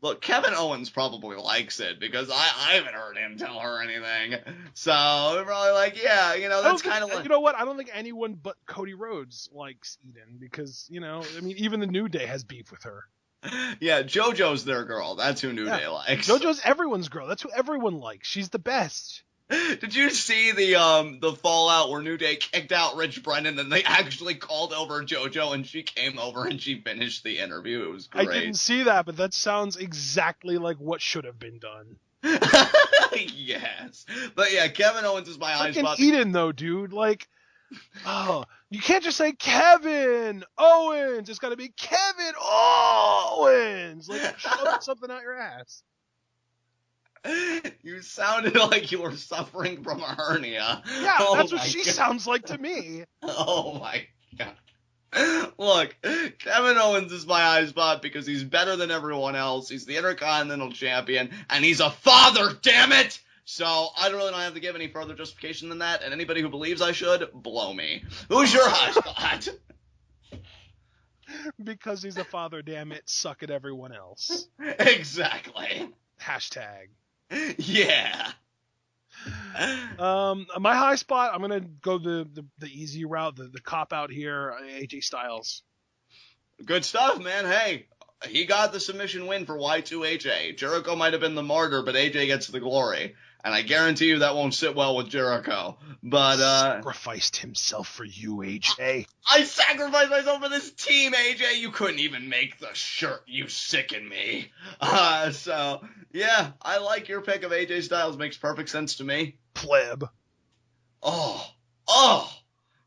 Look, Kevin Owens probably likes it because I haven't heard him tell her anything. So we're probably like, yeah, that's kind of like... You know what? I don't think anyone but Cody Rhodes likes Eden because, even the New Day has beef with her. Yeah, JoJo's their girl. That's who New Day likes. JoJo's everyone's girl. That's who everyone likes. She's the best. Did you see the fallout where New Day kicked out Rich Brennan and they actually called over JoJo and she came over and she finished the interview? It was great. I didn't see that, but that sounds exactly like what should have been done. Yes. But yeah, Kevin Owens is my high spot. Eden, though, dude. You can't just say Kevin Owens. It's got to be Kevin Owens. Shove something out your ass. You sounded like you were suffering from a hernia. Yeah, Oh that's what my she God. sounds like to me. Oh my God. Look, Kevin Owens is my high spot because he's better than everyone else. He's the Intercontinental Champion, and he's a father, damn it! So I don't have to give any further justification than that, and anybody who believes I should, blow me. Who's your high spot? Because he's a father, damn it, suck at everyone else. Exactly. Hashtag. Yeah. My high spot, I'm gonna go the easy route, the cop out here, AJ Styles. Good stuff, man. Hey, he got the submission win for Y2AJ. Jericho might have been the martyr, but AJ gets the glory. And I guarantee you that won't sit well with Jericho. But, sacrificed himself for you, AJ. I sacrificed myself for this team, AJ. You couldn't even make the shirt. You sicken me. So, yeah, I like your pick of AJ Styles. Makes perfect sense to me. Pleb. Oh.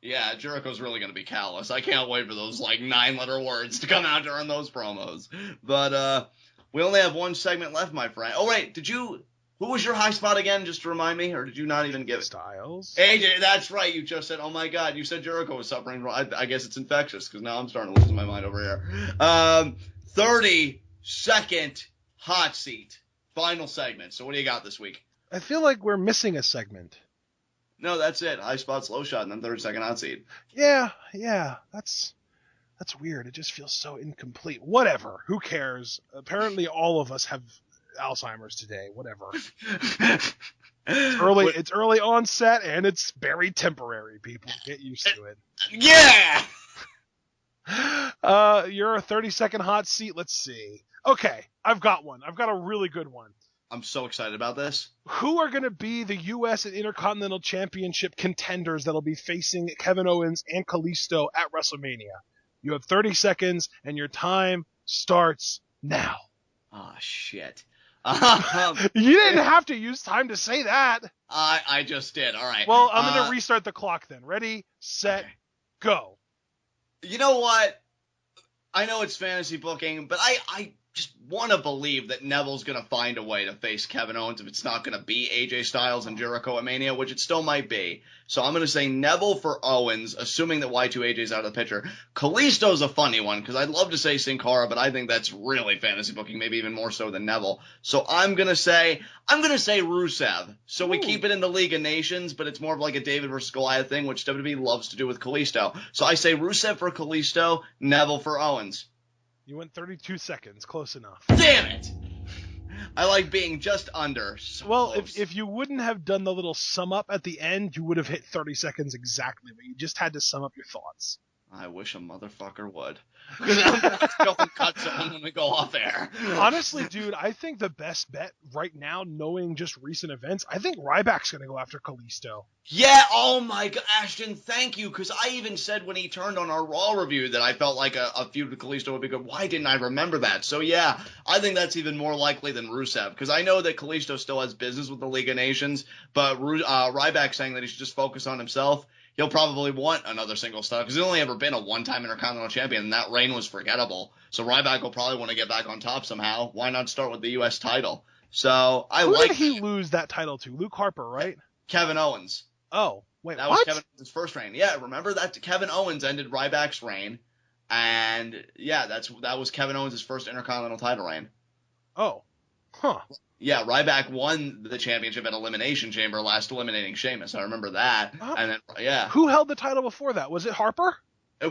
Yeah, Jericho's really going to be callous. I can't wait for those, 9-letter words to come out during those promos. But, we only have one segment left, my friend. Oh, wait, who was your high spot again, just to remind me, or did you not even give it? Styles. AJ, that's right, you just said, oh my God, you said Jericho was suffering from, I guess it's infectious, because now I'm starting to lose my mind over here. 30-second hot seat. Final segment. So what do you got this week? I feel like we're missing a segment. No, that's it. High spot, slow shot, and then 30-second hot seat. Yeah, that's weird. It just feels so incomplete. Whatever. Who cares? Apparently all of us have Alzheimer's today. Whatever. It's early onset and it's very temporary. People get used to it. Yeah. You're a 30-second hot seat. Let's see. Okay, I've got one. I've got a really good one. I'm so excited about this. Who are going to be the U.S. and Intercontinental Championship contenders that'll be facing Kevin Owens and Kalisto at WrestleMania? You have 30 seconds, and your time starts now. Oh, shit. You didn't have to use time to say that. I just did. All right. Well, I'm going to restart the clock then. Ready, set, go. You know what? I know it's fantasy booking, but I just want to believe that Neville's going to find a way to face Kevin Owens if it's not going to be AJ Styles and Jericho at Mania, which it still might be. So I'm going to say Neville for Owens, assuming that Y2AJ's out of the picture. Kalisto's a funny one, because I'd love to say Sin Cara, but I think that's really fantasy booking, maybe even more so than Neville. So I'm going to say Rusev. So we keep it in the League of Nations, but it's more of like a David versus Goliath thing, which WWE loves to do with Kalisto. So I say Rusev for Kalisto, Neville for Owens. You went 32 seconds. Close enough. Damn it! I like being just under. So well, close. if you wouldn't have done the little sum up at the end, you would have hit 30 seconds exactly, but you just had to sum up your thoughts. I wish a motherfucker would. Because I'm going to go and cut someone when we go off air. Honestly, dude, I think the best bet right now, knowing just recent events, I think Ryback's going to go after Kalisto. Yeah, oh my God, Ashton, thank you, because I even said when he turned on our Raw review that I felt like a feud with Kalisto would be good. Why didn't I remember that? So yeah, I think that's even more likely than Rusev, because I know that Kalisto still has business with the League of Nations, but Ryback's saying that he should just focus on himself. He'll probably want another singles title, because he's only ever been a one-time Intercontinental Champion, and that reign was forgettable. So Ryback will probably want to get back on top somehow. Why not start with the U.S. title? So Who did he lose that title to? Luke Harper, right? Kevin Owens. Oh, wait, that what? was Kevin Owens' first reign. Yeah, remember that Kevin Owens ended Ryback's reign, and yeah, that was Kevin Owens' first Intercontinental title reign. Oh, huh. Yeah, Ryback won the championship at Elimination Chamber, last eliminating Sheamus. I remember that. And then, yeah. Who held the title before that? Was it Harper?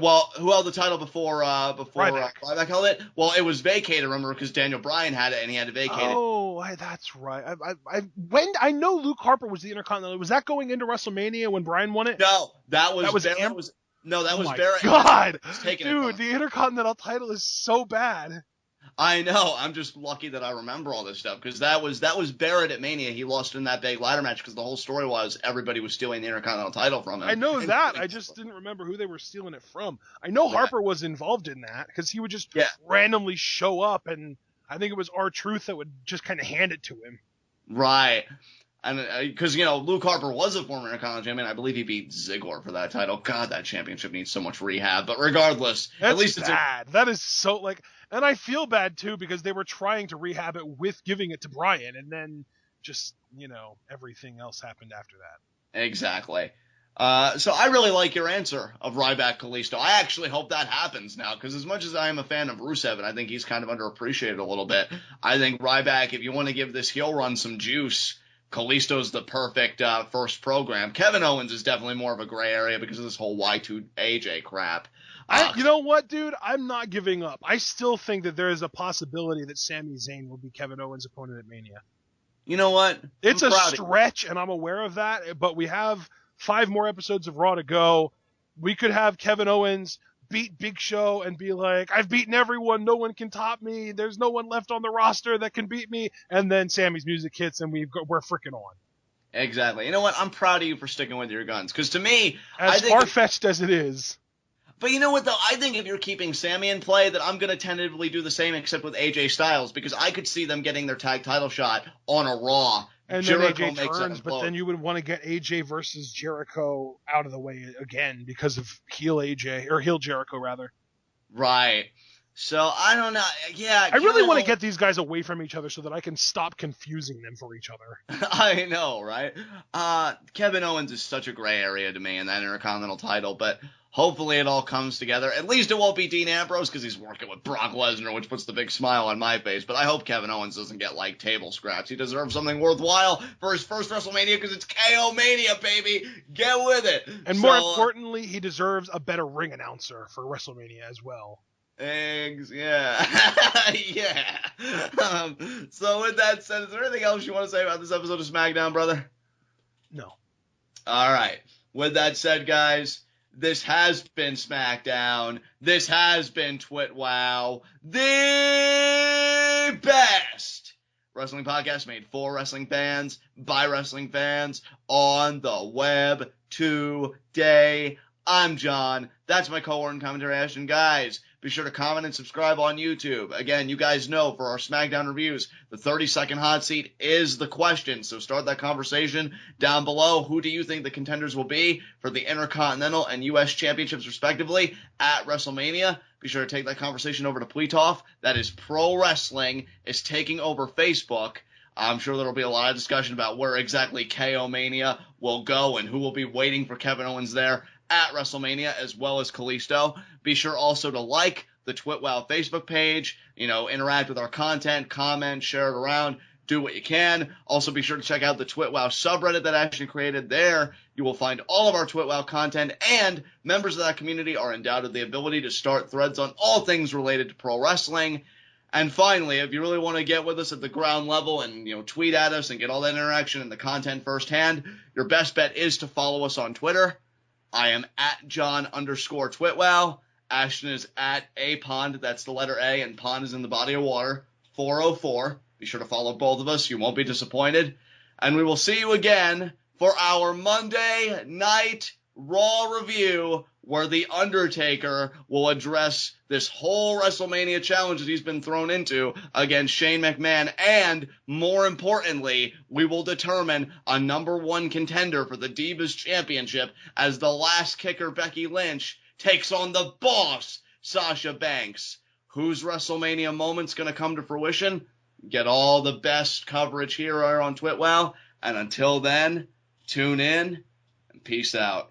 Well, who held the title before Ryback. Ryback held it? Well, it was vacated, remember, because Daniel Bryan had it and he had to vacate it. Oh, that's right. I know Luke Harper was the Intercontinental. Was that going into WrestleMania when Bryan won it? No, that was Barrett. God, dude, the Intercontinental title is so bad. I know. I'm just lucky that I remember all this stuff, because that was Barrett at Mania. He lost in that big ladder match because the whole story was everybody was stealing the Intercontinental title from him. I know that. I just didn't remember who they were stealing it from. I know Harper was involved in that because he would just randomly show up, and I think it was R-Truth that would just kind of hand it to him. Right. And because, Luke Harper was a former Intercontinental Champion. I believe he beat Ziggler for that title. God, that championship needs so much rehab. But regardless, at least it's bad. That is so, and I feel bad, too, because they were trying to rehab it with giving it to Bryan, and then just, everything else happened after that. Exactly. So I really like your answer of Ryback Kalisto. I actually hope that happens now, because as much as I am a fan of Rusev, and I think he's kind of underappreciated a little bit, I think Ryback, if you want to give this heel run some juice, Kalisto's the perfect first program. Kevin Owens is definitely more of a gray area because of this whole Y2AJ crap. You know what, dude? I'm not giving up. I still think that there is a possibility that Sami Zayn will be Kevin Owens' opponent at Mania. You know what? It's a stretch, and I'm aware of that, but we have 5 more episodes of Raw to go. We could have Kevin Owens beat Big Show and be like, I've beaten everyone, no one can top me, there's no one left on the roster that can beat me, and then Sammy's music hits and we're freaking on. Exactly. You know what? I'm proud of you for sticking with your guns, because to me, as far-fetched as it is. But you know what, though? I think if you're keeping Sammy in play, that I'm going to tentatively do the same, except with AJ Styles, because I could see them getting their tag title shot on a Raw. And Jericho then AJ turns, but then you would want to get AJ versus Jericho out of the way again because of heel Jericho, rather. Right. So, I don't know. Yeah. I really want to get these guys away from each other so that I can stop confusing them for each other. I know, right? Kevin Owens is such a gray area to me in that Intercontinental title, but hopefully it all comes together. At least it won't be Dean Ambrose, because he's working with Brock Lesnar, which puts the big smile on my face. But I hope Kevin Owens doesn't get, table scraps. He deserves something worthwhile for his first WrestleMania, because it's KO Mania, baby! Get with it! And more importantly, he deserves a better ring announcer for WrestleMania as well. Eggs, yeah. Yeah. So with that said, is there anything else you want to say about this episode of SmackDown, brother? No. All right. With that said, guys, this has been SmackDown. This has been TWitWoW, the best wrestling podcast made for wrestling fans, by wrestling fans, on the web today. I'm John. That's my co-worker and commentary, Ashton. Guys, be sure to comment and subscribe on YouTube. Again, you guys know, for our SmackDown reviews, the 30-second hot seat is the question. So start that conversation down below. Who do you think the contenders will be for the Intercontinental and U.S. Championships, respectively, at WrestleMania? Be sure to take that conversation over to Pleetoff. That is Pro Wrestling is taking over Facebook. I'm sure there will be a lot of discussion about where exactly KO Mania will go and who will be waiting for Kevin Owens there at WrestleMania, as well as Kalisto. Be sure also to like the TWitWoW Facebook page, interact with our content, comment, share it around, do what you can. Also be sure to check out the TWitWoW subreddit that Ashton created. There you will find all of our TWitWoW content, and members of that community are endowed with the ability to start threads on all things related to pro wrestling. And finally, if you really want to get with us at the ground level and, tweet at us and get all that interaction and the content firsthand, your best bet is to follow us on Twitter. I am at John_TWitWoW. Ashton is at apond, that's the letter A, and pond is in the body of water, 404. Be sure to follow both of us. You won't be disappointed. And we will see you again for our Monday Night Raw review, where The Undertaker will address this whole WrestleMania challenge that he's been thrown into against Shane McMahon, and, more importantly, we will determine a #1 contender for the Divas Championship as the last kicker, Becky Lynch, takes on the boss, Sasha Banks. Whose WrestleMania moment's going to come to fruition? Get all the best coverage here on TWitWoW, and until then, tune in, and peace out.